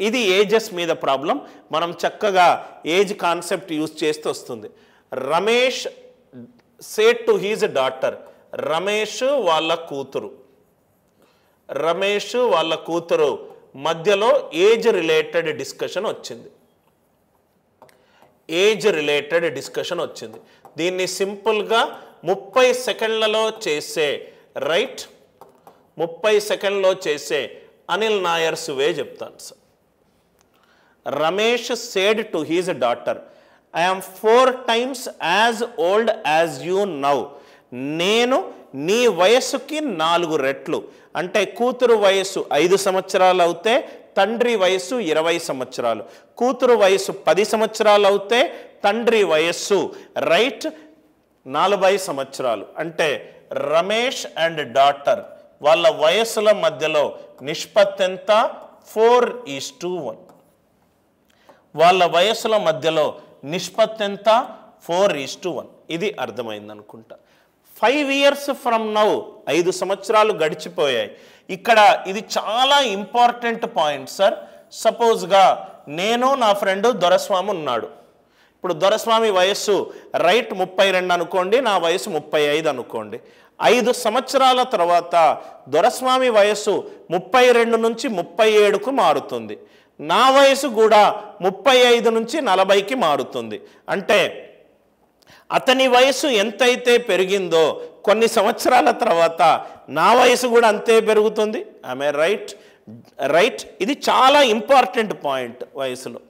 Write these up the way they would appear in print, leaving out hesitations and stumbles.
ఇది ఏజెస్ మీద ప్రాబ్లం. మనం చక్కగా ఏజ్ కాన్సెప్ట్ యూజ్ చేస్తూ వస్తుంది. Ramesh said to his daughter. Ramesh వాళ్ళ కూతురు మధ్యలో ఏజ్ రిలేటెడ్ డిస్కషన్ వచ్చింది. దీన్ని సింపుల్గా 30 సెకండ్లలో చేసే రైట్ 30 సెకండ్లో చేసే అనిల్ నాయర్ సువే చెప్తాను sir. Ramesh said to his daughter, I am 4 times as old as you now. నేను నీ వయస్సుకి 4 రెట్లు. అంటే కూతురు వయస్సు 5 సంవత్సరాలు అవుతే తండ్రి వయస్సు 20 సంవత్సరాలు. కూతురు వయస్సు 10 సంవత్సరాలు అవుతే తండ్రి వయస్సు రైట్ 40 సంవత్సరాలు. అంటే రమేష్ అండ్ డాటర్ వాళ్ళ వయస్సుల మధ్యలో నిష్పత్తి ఎంత? 4:1. వాళ్ళ వయస్సుల మధ్యలో నిష్పత్తి ఎంత? 4:1. ఇది అర్థమైంది అనుకుంటా. 5 years ఫ్రమ్ నౌ, 5 సంవత్సరాలు గడిచిపోయాయి. ఇక్కడ ఇది చాలా ఇంపార్టెంట్ పాయింట్ సార్. సపోజ్గా నేను నా ఫ్రెండ్ దొరస్వామి ఉన్నాడు. ఇప్పుడు దొరస్వామి వయస్సు రైట్ 32 అనుకోండి, నా వయసు 35 అనుకోండి. 5 సంవత్సరాల తర్వాత దొరస్వామి వయస్సు 32 నుంచి 37కు మారుతుంది. నా వయసు కూడా 35 నుంచి 40కి మారుతుంది. అంటే అతని వయసు ఎంతైతే పెరిగిందో కొన్ని సంవత్సరాల తర్వాత నా వయసు కూడా అంతే పెరుగుతుంది. ఆమె రైట్. ఇది చాలా ఇంపార్టెంట్ పాయింట్. వయసులో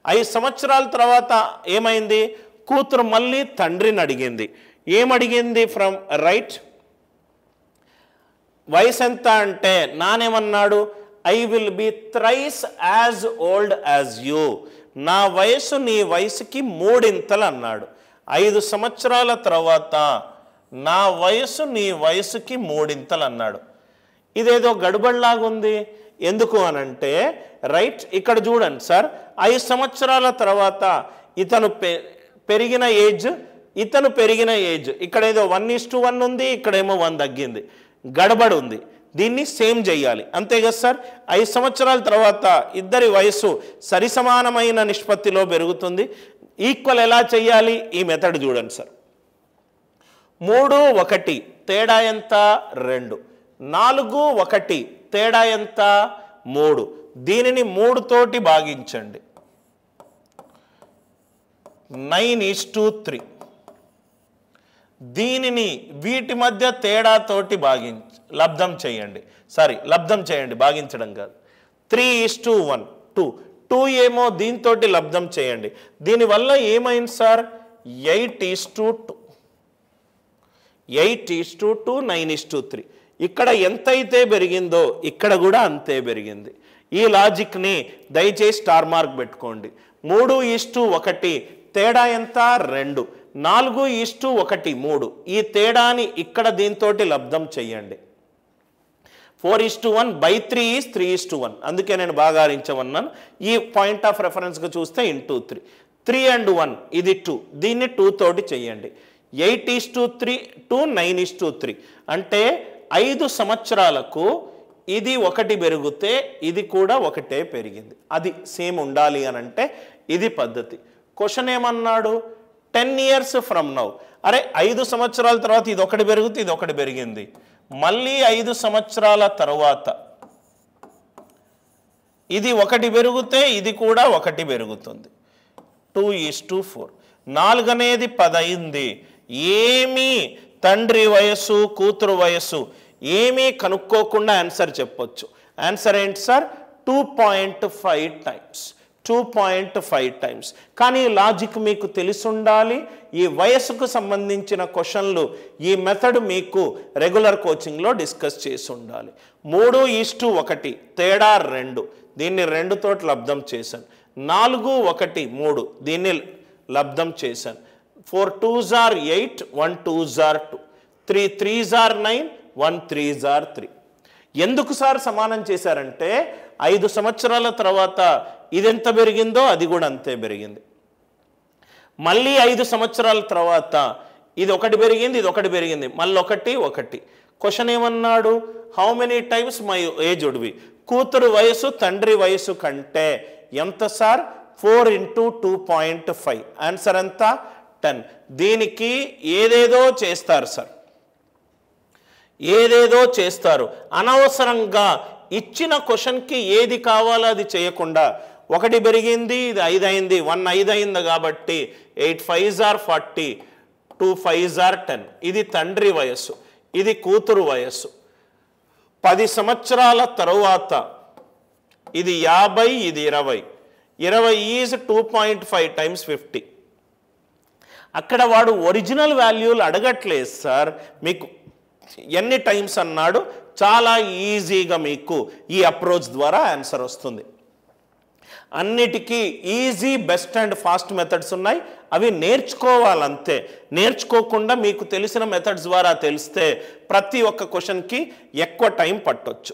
5 సంవత్సరాల తర్వాత ఏమైంది? కూతురు మళ్ళీ తండ్రిని అడిగింది. ఏమడిగింది? ఫ్రమ్ రైట్ వయసు ఎంత అంటే నానేమన్నాడు? I will be thrice as old as you. నా వయసు నీ వయసుకి 3 అన్నాడు. 5 సంవత్సరాల తర్వాత నా వయసు నీ వయసుకి 3 అన్నాడు. ఇదేదో గడుబడిలాగుంది. ఎందుకు అనంటే రైట్ ఇక్కడ చూడండి సార్, 5 సంవత్సరాల తర్వాత ఇతను పెరిగిన ఏజ్ ఇక్కడ ఏదో 1:1 ఉంది, ఇక్కడేమో 1 తగ్గింది. గడబడి ఉంది. దీన్ని సేమ్ చేయాలి, అంతే కదా సార్. 5 సంవత్సరాల తర్వాత ఇద్దరి వయసు సరిసమానమైన నిష్పత్తిలో పెరుగుతుంది. ఈక్వల్ ఎలా చేయాలి? ఈ మెథడ్ చూడండి సార్. 3, 1 తేడా ఎంత? 2. 4, 1 తేడా ఎంత? 3. దీనిని 3 తోటి భాగించండి. 9:3. దీనిని వీటి మధ్య తేడాతోటి లబ్ధం చేయండి. భాగించడం కాదు. 3:1 2 ఏమో దీంతోటి లబ్ధం చేయండి. దీనివల్ల ఏమైంది సార్? 8:2. 8:2 9:3. ఇక్కడ ఎంతైతే పెరిగిందో ఇక్కడ కూడా అంతే పెరిగింది. ఈ లాజిక్ని దయచేసి స్టార్ మార్క్ పెట్టుకోండి. 3:1 తేడా ఎంత? 2. 4:1 3. ఈ తేడాని ఇక్కడ దీంతోటి లబ్ధం చెయ్యండి. 4:1 by 3 is 3:1. అందుకే నేను భాగారించమన్నాను. ఈ పాయింట్ ఆఫ్ రెఫరెన్స్గా చూస్తే ఇంటూ 3. 3 and 1 ఇది 2. దీన్ని 2 తోటి చెయ్యండి. 8:3 to 9:3. అంటే 5 సంవత్సరాలకు ఇది 1 పెరిగితే ఇది కూడా 1 పెరిగింది. అది సేమ్ ఉండాలి అని అంటే ఇది పద్ధతి. క్వశ్చన్ ఏమన్నాడు? 10 years ఫ్రమ్ నౌ. అరే 5 సంవత్సరాల తర్వాత ఇది 1 పెరిగితే ఇది 1 పెరిగింది. మళ్ళీ 5 సంవత్సరాల తర్వాత ఇది 1 పెరిగితే ఇది కూడా 1 పెరుగుతుంది. 2:4. 4 అనేది 10 అయింది. ఏమీ తండ్రి వయస్సు కూతురు వయస్సు ఏమీ కనుక్కోకుండా ఆన్సర్ చెప్పొచ్చు. ఆన్సర్ ఏంటి సార్? 2.5 times. 2.5 times. కానీ లాజిక్ మీకు తెలిసి ఉండాలి. ఈ వయసుకు సంబంధించిన క్వశ్చన్లు ఈ మెథడ్ మీకు రెగ్యులర్ కోచింగ్లో డిస్కస్ చేసి ఉండాలి. 3:1 తేడా 2. దీన్ని 2 తోటి లబ్ధం చేశాను. 4, 1, 3 దీన్ని లబ్ధం చేశాను. 4 2s are 8, 1 2s are 2, 3 3s are 9, 1 3s are 3. ఎందుకు సార్ సమానం చేశారంటే 5 సంవత్సరాల తర్వాత ఇది ఎంత పెరిగిందో అది కూడా అంతే పెరిగింది. మళ్ళీ 5 సంవత్సరాల తర్వాత ఇది 1 పెరిగింది, ఇది 1 పెరిగింది, మళ్ళీ 1 1. క్వశ్చన్ ఏమన్నాడు, how many times my age would be, కూతురు వయసు తండ్రి వయసు కంటే ఎంత సార్, 4 × 2.5, ఆన్సర్ ఎంత 10. దీనికి ఏదేదో చేస్తారు సార్, ఏదేదో చేస్తారు. అనవసరంగా ఇచ్చిన క్వశ్చన్కి ఏది కావాలో అది చేయకుండా 1 పెరిగింది, ఇది 5 అయింది, 1 5 అయింది కాబట్టి 8 5s are 40, 2 5s are 10. ఇది తండ్రి వయస్సు, ఇది కూతురు వయస్సు. 10 సంవత్సరాల తరువాత ఇది 50, ఇది 20. 20 ఈజ్ 2.5 × 50. అక్కడ వాడు ఒరిజినల్ వాల్యూలు అడగట్లేదు సార్, మీకు ఎన్ని టైమ్స్ అన్నాడు. చాలా ఈజీగా మీకు ఈ అప్రోచ్ ద్వారా ఆన్సర్ వస్తుంది. అన్నిటికీ easy, best and fast methods ఉన్నాయి, అవి నేర్చుకోవాలంతే. నేర్చుకోకుండా మీకు తెలిసిన మెథడ్స్ ద్వారా తెలిస్తే ప్రతి ఒక్క క్వశ్చన్కి ఎక్కువ టైం పట్టొచ్చు.